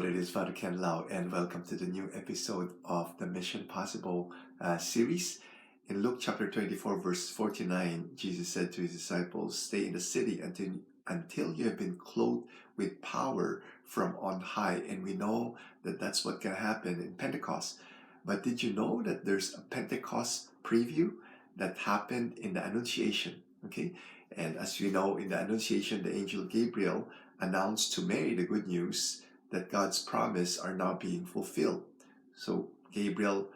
Lord, it is Father Ken Lau, and welcome to the new episode of the Mission Possible series. In Luke chapter 24, verse 49, Jesus said to his disciples, "Stay in the city until you have been clothed with power from on high." And we know that that's what can happen in Pentecost. But did you know that there's a Pentecost preview that happened in the Annunciation? Okay, and as we know, in the Annunciation, the angel Gabriel announced to Mary the good news that God's promise are now being fulfilled. So Gabriel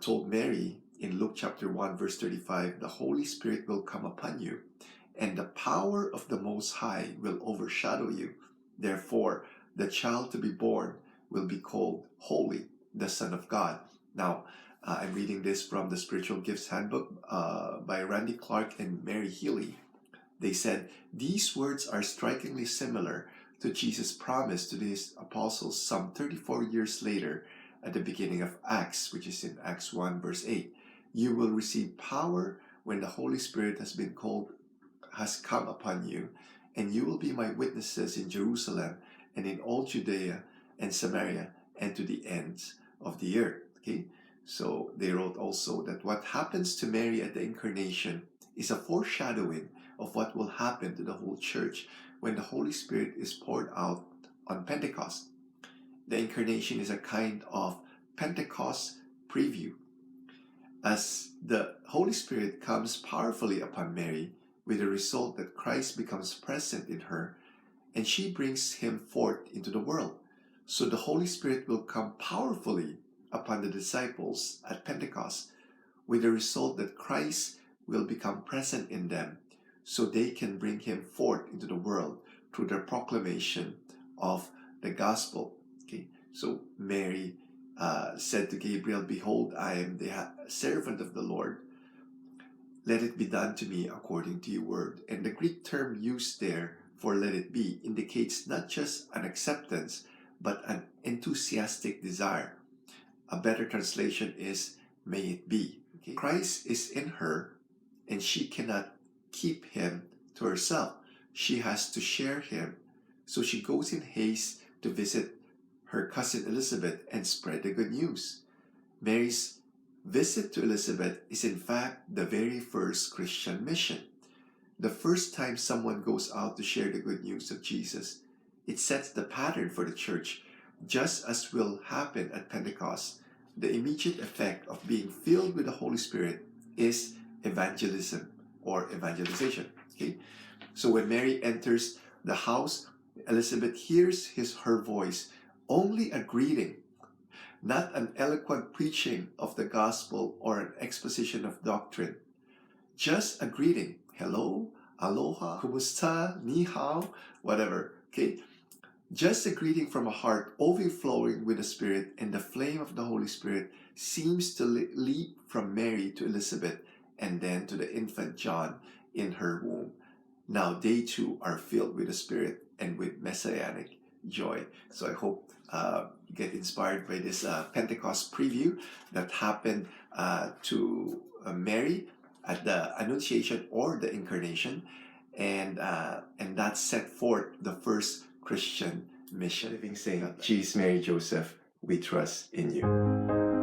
told Mary in Luke chapter 1 verse 35, "The Holy Spirit will come upon you, and the power of the Most High will overshadow you. Therefore, the child to be born will be called Holy, the Son of God." Now, I'm reading this from the Spiritual Gifts Handbook by Randy Clark and Mary Healy. They said, "These words are strikingly similar to Jesus' promise to his apostles some 34 years later at the beginning of Acts, which is in Acts 1 verse 8. "You will receive power when the Holy Spirit has come upon you, and you will be my witnesses in Jerusalem and in all Judea and Samaria and to the ends of the earth." Okay, so they wrote also that what happens to Mary at the incarnation is a foreshadowing of what will happen to the whole church when the Holy Spirit is poured out on Pentecost. The incarnation is a kind of Pentecost preview. As the Holy Spirit comes powerfully upon Mary, with the result that Christ becomes present in her, and she brings him forth into the world. So the Holy Spirit will come powerfully upon the disciples at Pentecost, with the result that Christ will become present in them, so they can bring him forth into the world through their proclamation of the gospel. Okay, so Mary said to Gabriel, "Behold, I am the servant of the Lord. Let it be done to me according to your word." And the Greek term used there for "let it be" indicates not just an acceptance, but an enthusiastic desire. A better translation is "may it be." Okay? Christ is in her, and she cannot keep him to herself. She has to share him. So she goes in haste to visit her cousin Elizabeth and spread the good news. Mary's visit to Elizabeth is in fact the very first Christian mission. The first time someone goes out to share the good news of Jesus, it sets the pattern for the church, just as will happen at Pentecost. The immediate effect of being filled with the Holy Spirit is evangelism or evangelization. Okay, so when Mary enters the house, Elizabeth hears her voice, only a greeting, not an eloquent preaching of the gospel or an exposition of doctrine. Just a greeting. Hello, aloha, kumusta, ni hao, whatever. Okay, just a greeting from a heart overflowing with the Spirit, and the flame of the Holy Spirit seems to leap from Mary to Elizabeth and then to the infant John in her womb. Now they too are filled with the Spirit and with messianic joy. So I hope you get inspired by this Pentecost preview that happened to Mary at the Annunciation or the Incarnation, and that set forth the first Christian mission. Living Saint, Jesus, Mary, Joseph, we trust in you.